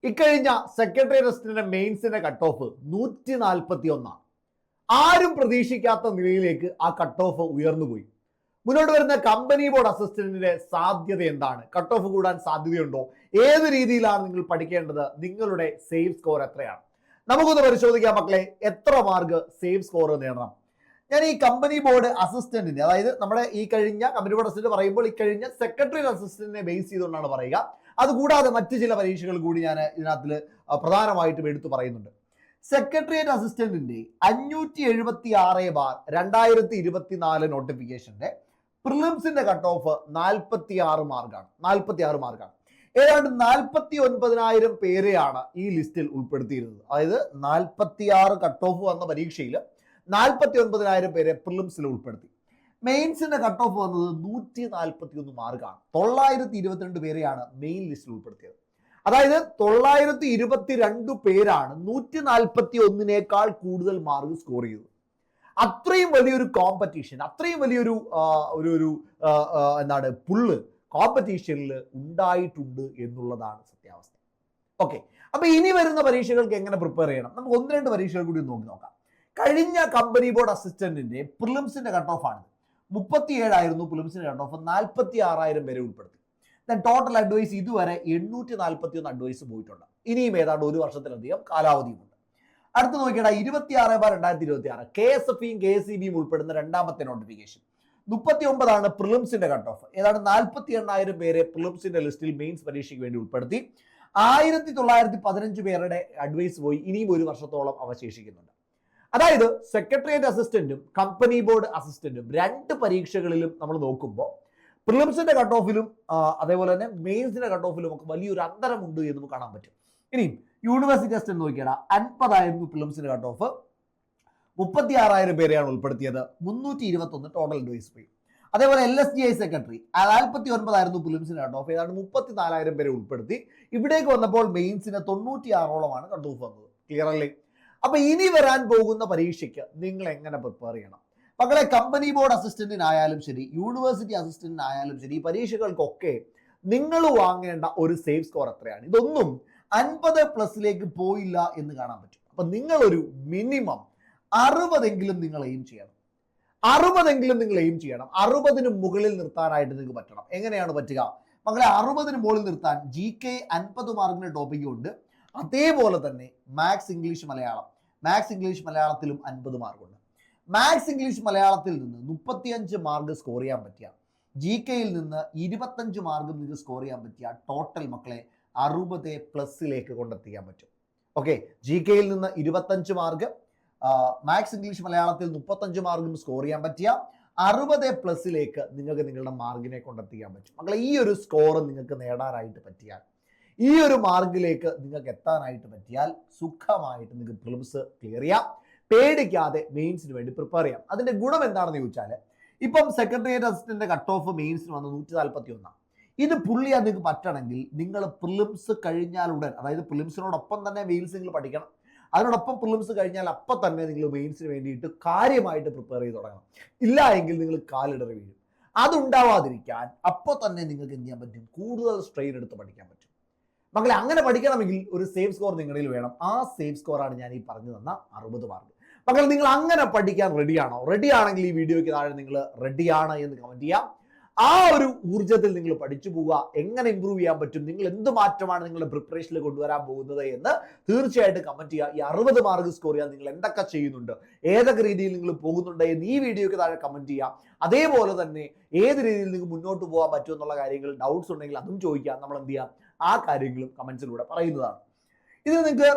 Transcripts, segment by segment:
ഇക്കഴിഞ്ഞ secretariat assistant മെയിൻസിന്റെ cut off 141. ആരും പ്രതീക്ഷിക്കാത്ത നിലയിലേക്ക് ആ കട്ട് ഓഫ് ഉയർന്നുപോയി. മുന്നോട്ട് വരുന്ന കമ്പനി ബോർഡ് അസിസ്റ്റന്റിന്റെ സാധ്യത എന്താണ്? കട്ട് ഓഫ് കൂടാൻ സാധ്യതയുണ്ടോ? ഏത് രീതിയിലാണ് നിങ്ങൾ പഠിക്കേണ്ടത്? നിങ്ങളുടെ സേവ് സ്കോർ എത്രയാണ്? നമുക്കൊന്ന് പരിശോധിക്കാം മക്കളെ. എത്ര മാർക്ക് സേവ് സ്കോർ നേടണം? ഞാൻ ഈ കമ്പനി ബോർഡ് അസിസ്റ്റന്റിന്റെ, അതായത് നമ്മുടെ ഈ കഴിഞ്ഞ കമ്പനി ബോർഡ് അസിസ്റ്റന്റ് പറയുമ്പോൾ ഇക്കഴിഞ്ഞ സെക്രട്ടേറിയറ്റ് അസിസ്റ്റന്റിനെ ബേസ് ചെയ്തുകൊണ്ടാണ് പറയുക. അതുകൂടാതെ മറ്റു ചില പരീക്ഷകൾ കൂടി ഞാൻ ഇതിനകത്ത് പ്രധാനമായിട്ടും എടുത്തു പറയുന്നുണ്ട്. സെക്രട്ടേറിയറ്റ് അസിസ്റ്റന്റിന്റെ 576/2024 നോട്ടിഫിക്കേഷന്റെ പ്രിലിംസിന്റെ കട്ട് ഓഫ് 46 മാർക്കാണ്. 46 മാർക്കാണ്. ഏതാണ്ട് 49,000 പേരെയാണ് ഈ ലിസ്റ്റിൽ ഉൾപ്പെടുത്തിയിരുന്നത്. അതായത് 46 കട്ട് ഓഫ് വന്ന പരീക്ഷയിൽ 49,000 പേരെ പ്രിലിംസിൽ ഉൾപ്പെടുത്തി. മെയിൻസിന്റെ കട്ട് ഓഫ് വന്നത് 141 മാർക്കാണ്. 922 പേരെയാണ് മെയിൻ ലിസ്റ്റിൽ ഉൾപ്പെടുത്തിയത്. അതായത് 922 പേരാണ് 141നേക്കാൾ കൂടുതൽ മാർക്ക് സ്കോർ ചെയ്തത്. അത്രയും വലിയൊരു കോമ്പറ്റീഷൻ, അത്രയും വലിയൊരു എന്താണ് പുള്ള് കോമ്പറ്റീഷനിൽ ഉണ്ടായിട്ടുണ്ട് എന്നുള്ളതാണ് സത്യാവസ്ഥ. ഓക്കെ, അപ്പൊ ഇനി വരുന്ന പരീക്ഷകൾക്ക് എങ്ങനെ പ്രിപ്പയർ ചെയ്യണം? നമുക്ക് 1-2 പരീക്ഷകൾ കൂടി നോക്കാം. കഴിഞ്ഞ കമ്പനി ബോർഡ് അസിസ്റ്റന്റിന്റെ പ്രിലിംസിന്റെ കട്ട് ഓഫ് ആണ് 37 ആയിരുന്നു. പ്രിലിംസിന്റെ കട്ട് ഓഫ് 46,000 പേരെ ഉൾപ്പെടുത്തി. ടോട്ടൽ അഡ്വൈസ് ഇതുവരെ 841 അഡ്വൈസ് പോയിട്ടുണ്ട്. ഇനിയും ഏതാണ്ട് 1 വർഷത്തിലധികം കാലാവധിയുമുണ്ട്. അടുത്ത് നോക്കിയാൽ 26/2026 KSFയും KSEBയും ഉൾപ്പെടുന്ന രണ്ടാമത്തെ നോട്ടിഫിക്കേഷൻ 39 പ്രിലിംസിന്റെ കട്ട് ഓഫ്. ഏതാണ്ട് 48,000 പേരെ പ്രിലിംസിന്റെ ലിസ്റ്റിൽ മെയിൻസ് പരീക്ഷയ്ക്ക് വേണ്ടി ഉൾപ്പെടുത്തി. 1915 പേരുടെ അഡ്വൈസ് പോയി. ഇനിയും 1 വർഷത്തോളം അവശേഷിക്കുന്നുണ്ട്. അതായത് സെക്രട്ടേറിയറ്റ് അസിസ്റ്റന്റും കമ്പനി ബോർഡ് അസിസ്റ്റന്റും 2 പരീക്ഷകളിലും നമ്മൾ നോക്കുമ്പോൾ പ്രിലിംസിന്റെ കട്ട് ഓഫിലും അതേപോലെ തന്നെ മെയിൻസിന്റെ കട്ട് ഓഫിലും ഒക്കെ വലിയൊരു അന്തരമുണ്ട് എന്ന് നമുക്ക് കാണാൻ പറ്റും. ഇനിയും യൂണിവേഴ്സിറ്റി അസിസ്റ്റന്റ് നോക്കിയാൽ 50,000 പ്രിലിംസിന്റെ കട്ട് ഓഫ്, 36,000 പേരെയാണ് ഉൾപ്പെടുത്തിയത്. 321 ടോട്ടൽ അഡ്വൈസ് പോയി. അതേപോലെ LSGI സെക്രട്ടറി 49,000 പ്രിലിംസിന്റെ കട്ട് ഓഫ്, ഏതാണ്ട് 34,000 പേരെ ഉൾപ്പെടുത്തി. ഇവിടേക്ക് വന്നപ്പോൾ മെയിൻസിന് 96ഓളമാണ് കട്ട് ഓഫ് വന്നത്. ക്ലിയർ അല്ലേ? അപ്പൊ ഇനി വരാൻ പോകുന്ന പരീക്ഷയ്ക്ക് നിങ്ങൾ എങ്ങനെ പ്രിപ്പയർ ചെയ്യണം മക്കളെ? കമ്പനി ബോർഡ് അസിസ്റ്റന്റിനായാലും ശരി, യൂണിവേഴ്സിറ്റി അസിസ്റ്റന്റിനായാലും ശരി, ഈ പരീക്ഷകൾക്കൊക്കെ നിങ്ങൾ വാങ്ങേണ്ട ഒരു സേവ് സ്കോർ എത്രയാണ്? ഇതൊന്നും 50+ പോയില്ല എന്ന് കാണാൻ പറ്റും. അപ്പൊ നിങ്ങളൊരു മിനിമം 60 നിങ്ങൾ എയിം ചെയ്യണം. 60 മുകളിൽ നിർത്താനായിട്ട് നിങ്ങൾക്ക് പറ്റണം. എങ്ങനെയാണ് പറ്റുക മക്കളെ? 60 മുകളിൽ നിർത്താൻ GK 50 മാർക്കിന്റെ ടോപ്പിക്കും ഉണ്ട്. അതേപോലെ തന്നെ മാത്സ് ഇംഗ്ലീഷ് മലയാളത്തിലും 50 മാർക്കുണ്ട്. മാത്സ് ഇംഗ്ലീഷ് മലയാളത്തിൽ നിന്ന് 35 മാർക്ക് സ്കോർ ചെയ്യാൻ പറ്റിയ, GKയിൽ നിന്ന് 25 മാർക്ക് നിങ്ങൾക്ക് സ്കോർ ചെയ്യാൻ പറ്റിയ, ടോട്ടൽ മക്കളെ 60+ കൊണ്ടെത്തിക്കാൻ പറ്റും. ഓക്കെ, GKയിൽ നിന്ന് 25 മാർക്ക്, മാത്സ് ഇംഗ്ലീഷ് മലയാളത്തിൽ 35 മാർക്കും സ്കോർ ചെയ്യാൻ പറ്റിയ 60+ നിങ്ങൾക്ക് നിങ്ങളുടെ മാർക്കിനെ കൊണ്ടെത്തിക്കാൻ പറ്റും. മക്കളെ ഈ ഒരു സ്കോർ നിങ്ങൾക്ക് നേടാനായിട്ട് പറ്റിയാൽ, ഈ ഒരു മാർക്കിലേക്ക് നിങ്ങൾക്ക് എത്താനായിട്ട് പറ്റിയാൽ സുഖമായിട്ട് നിങ്ങൾക്ക് പ്രിലിംസ് ക്ലിയർ ചെയ്യാം. പേടിക്കാതെ മെയിൻസിന് വേണ്ടി പ്രിപ്പയർ ചെയ്യാം. അതിന്റെ ഗുണം എന്താണെന്ന് ചോദിച്ചാൽ, ഇപ്പം സെക്രട്ടേറിയറ്റ് അസിസ്റ്റന്റ് കട്ട് ഓഫ് മെയിൻസിന് വന്ന് 141. ഇത് പുള്ള് ചെയ്യാൻ നിങ്ങൾക്ക് പറ്റണമെങ്കിൽ നിങ്ങൾ പ്രിലിംസ് കഴിഞ്ഞാൽ ഉടൻ, അതായത് പ്രിലിംസിനോടൊപ്പം തന്നെ മെയിൻസ് നിങ്ങൾ പഠിക്കണം. അതിനോടൊപ്പം പ്രിലിംസ് കഴിഞ്ഞാൽ അപ്പം തന്നെ നിങ്ങൾ മെയിൻസിന് വേണ്ടിയിട്ട് കാര്യമായിട്ട് പ്രിപ്പയർ ചെയ്ത് തുടങ്ങണം. ഇല്ല എങ്കിൽ നിങ്ങൾ കാലിടറി വീഴും. അതുണ്ടാവാതിരിക്കാൻ അപ്പോൾ തന്നെ നിങ്ങൾക്ക് എന്ത് ചെയ്യാൻ പറ്റും? കൂടുതൽ സ്ട്രെയിൻ എടുത്ത് പഠിക്കാൻ പറ്റും. മക്കളെ അങ്ങനെ പഠിക്കണമെങ്കിൽ ഒരു സേവ് സ്കോർ നിങ്ങളിൽ വേണം. ആ സേവ് സ്കോറാണ് ഞാൻ ഈ പറഞ്ഞു തന്ന 60 മാർക്ക്. മക്കളെ നിങ്ങൾ അങ്ങനെ പഠിക്കാൻ റെഡിയാണോ? റെഡി ആണെങ്കിൽ ഈ വീഡിയോയ്ക്ക് താഴെ നിങ്ങൾ റെഡിയാണ് എന്ന് കമന്റ് ചെയ്യാം. ആ ഒരു ഊർജ്ജത്തിൽ നിങ്ങൾ പഠിച്ചു പോവുക. എങ്ങനെ ഇമ്പ്രൂവ് ചെയ്യാൻ പറ്റും, നിങ്ങൾ എന്ത് മാറ്റമാണ് നിങ്ങളുടെ പ്രിപ്പറേഷനിൽ കൊണ്ടുവരാൻ പോകുന്നത് എന്ന് തീർച്ചയായിട്ടും കമന്റ് ചെയ്യുക. ഈ 60 മാർക്ക് സ്കോർ ചെയ്യാൻ നിങ്ങൾ എന്തൊക്കെ ചെയ്യുന്നുണ്ട്, ഏതൊക്കെ രീതിയിൽ നിങ്ങൾ പോകുന്നുണ്ട് എന്ന് ഈ വീഡിയോയ്ക്ക് താഴെ കമന്റ് ചെയ്യാം. അതേപോലെ തന്നെ ഏത് രീതിയിൽ നിങ്ങൾക്ക് മുന്നോട്ട് പോകാൻ പറ്റും എന്നുള്ള കാര്യങ്ങൾ ഡൗട്ട്സ് ഉണ്ടെങ്കിൽ അതും ചോദിക്കാം. നമ്മൾ എന്ത് ചെയ്യാം? ആ കാര്യങ്ങളും കമന്റ്സിലൂടെ പറയുന്നതാണ്. ഇത് നിങ്ങൾക്ക്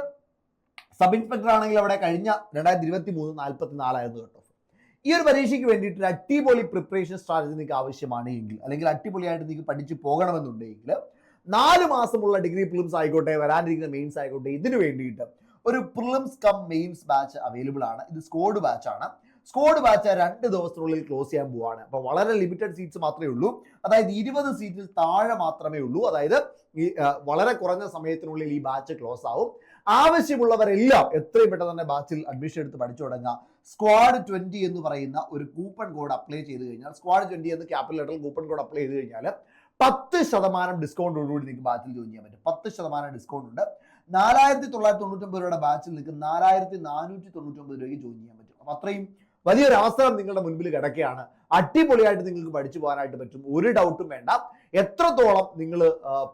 സബ് ഇൻസ്പെക്ടർ ആണെങ്കിൽ അവിടെ കഴിഞ്ഞ 2023 44,000 കേട്ടോ. ഈ ഒരു പരീക്ഷയ്ക്ക് വേണ്ടിയിട്ട് ഒരു അടിപൊളി പ്രിപ്പറേഷൻ സ്ട്രാറ്റജി നിങ്ങൾക്ക് ആവശ്യമാണ് എങ്കിൽ, അല്ലെങ്കിൽ അടിപൊളിയായിട്ട് നിങ്ങൾക്ക് പഠിച്ചു പോകണമെന്നുണ്ടെങ്കിൽ 4 മാസമുള്ള ഡിഗ്രി പ്രിലിംസ് ആയിക്കോട്ടെ, വരാനിരിക്കുന്ന മെയിൻസ് ആയിക്കോട്ടെ, ഇതിനു വേണ്ടിയിട്ട് ഒരു prelims come mains batch available ആണ്. ഇത് സ്കോഡ് ബാച്ച് ആണ്. സ്കോഡ് ബാച്ച് 2 ദിവസത്തിനുള്ളിൽ ക്ലോസ് ചെയ്യാൻ പോവാണ്. അപ്പോൾ വളരെ ലിമിറ്റഡ് സീറ്റ്സ് മാത്രമേ ഉള്ളൂ. അതായത് 20 സീറ്റിൽ താഴെ മാത്രമേ ഉള്ളൂ. അതായത് ഈ വളരെ കുറഞ്ഞ സമയത്തിനുള്ളിൽ ഈ ബാച്ച് ക്ലോസ് ആവും. ആവശ്യമുള്ളവരെല്ലാം എത്രയും പെട്ടെന്ന് തന്നെ ബാച്ചിൽ അഡ്മിഷൻ എടുത്ത് പഠിച്ചു തുടങ്ങുക. സ്ക്വാഡ് 20 എന്ന് പറയുന്ന ഒരു കൂപ്പൺ കോഡ് അപ്ലൈ ചെയ്ത് കഴിഞ്ഞാൽ, സ്ക്വാഡ് 20 എന്ന് ക്യാപിറ്റൽ ലെറ്ററിൽ കൂപ്പൺ കോഡ് അപ്ലൈ ചെയ്ത് കഴിഞ്ഞാൽ 10% ഡിസ്കൗണ്ടോടുകൂടി നിങ്ങൾക്ക് ബാച്ചിൽ ജോയിൻ ചെയ്യാൻ പറ്റും. 10% ഡിസ്കൗണ്ട് ഉണ്ട്. 4999 രൂപയുടെ ബാച്ചിൽ നിങ്ങൾക്ക് 4499 രൂപയ്ക്ക് ജോയിൻ ചെയ്യാൻ പറ്റും. അപ്പൊ അത്രയും വലിയൊരു അവസരം നിങ്ങളുടെ മുൻപിൽ കിടക്കുകയാണ്. അടിപൊളിയായിട്ട് നിങ്ങൾക്ക് പഠിച്ചു പോകാനായിട്ട് പറ്റും, ഒരു ഡൗട്ടും വേണ്ട. എത്രത്തോളം നിങ്ങൾ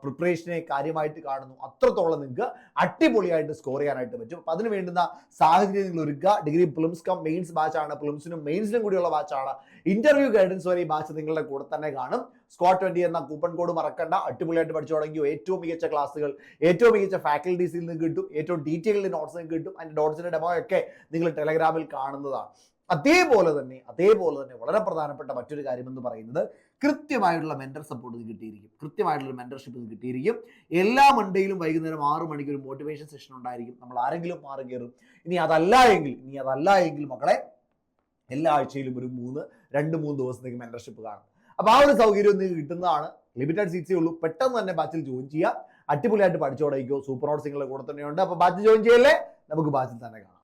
പ്രിപ്പറേഷനെ കാര്യമായിട്ട് കാണുന്നു അത്രത്തോളം നിങ്ങൾക്ക് അടിപൊളിയായിട്ട് സ്കോർ ചെയ്യാനായിട്ട് പറ്റും. അപ്പം അതിന് വേണ്ടുന്ന സാഹചര്യം നിങ്ങൾ ഒരുക്കുക. ഡിഗ്രി പ്രിലിംസ് കം മെയിൻസ് ബാച്ചാണ്, പ്രിലിംസിനും മെയിൻസിനും കൂടിയുള്ള ബാച്ചാണ്. ഇന്റർവ്യൂ ഗൈഡൻസ് വരെ ഈ ബാച്ച് നിങ്ങളുടെ കൂടെ തന്നെ കാണും. സ്കോട്ട് 20 എന്ന കൂപ്പൺ കോഡ് മറക്കണ്ട. അടിപൊളിയായിട്ട് പഠിച്ചു തുടങ്ങിയോ ഏറ്റവും മികച്ച ക്ലാസ്സുകൾ ഏറ്റവും മികച്ച ഫാക്കൽറ്റീസിൽ നിന്ന് കിട്ടും, ഏറ്റവും ഡീറ്റെയിൽഡ് നോട്ട്സ് നിങ്ങൾക്ക് കിട്ടും. അതിൻ്റെ നോട്ട്സിന്റെ ഡെമോ ഒക്കെ നിങ്ങൾ ടെലഗ്രാമിൽ കാണുന്നതാണ്. അതേപോലെ തന്നെ വളരെ പ്രധാനപ്പെട്ട മറ്റൊരു കാര്യം എന്ന് പറയുന്നത് കൃത്യമായിട്ടുള്ള മെന്റർ സപ്പോർട്ട് കിട്ടിയിരിക്കും, കൃത്യമായിട്ടുള്ള മെന്റർഷിപ്പ് കിട്ടിയിരിക്കും. എല്ലാ മൺഡേയിലും വൈകുന്നേരം 6 മണിക്ക് ഒരു മോട്ടിവേഷൻ സെഷൻ ഉണ്ടായിരിക്കും. നമ്മൾ ആരെങ്കിലും മാറി കയറും. ഇനി അതല്ല എങ്കിൽ മക്കളെ എല്ലാ ആഴ്ചയിലും ഒരു 2-3 ദിവസത്തേക്ക് മെന്റർഷിപ്പ് കാണും. അപ്പോൾ ആ ഒരു സൗകര്യം നിങ്ങൾക്ക് കിട്ടുന്നതാണ്. ലിമിറ്റഡ് സീറ്റ്സേ ഉള്ളൂ. പെട്ടെന്ന് തന്നെ ബാച്ചിൽ ജോയിൻ ചെയ്യുക. അടിപൊളിയായിട്ട് പഠിച്ചു തുടങ്ങിക്കോ. സൂപ്പർ നോട്ട്സ് നിങ്ങളുടെ കൂടെ തന്നെയുണ്ട്. അപ്പോൾ ബാച്ചിൽ ജോയിൻ ചെയ്യല്ലേ, നമുക്ക് ബാച്ചിൽ തന്നെ കാണാം.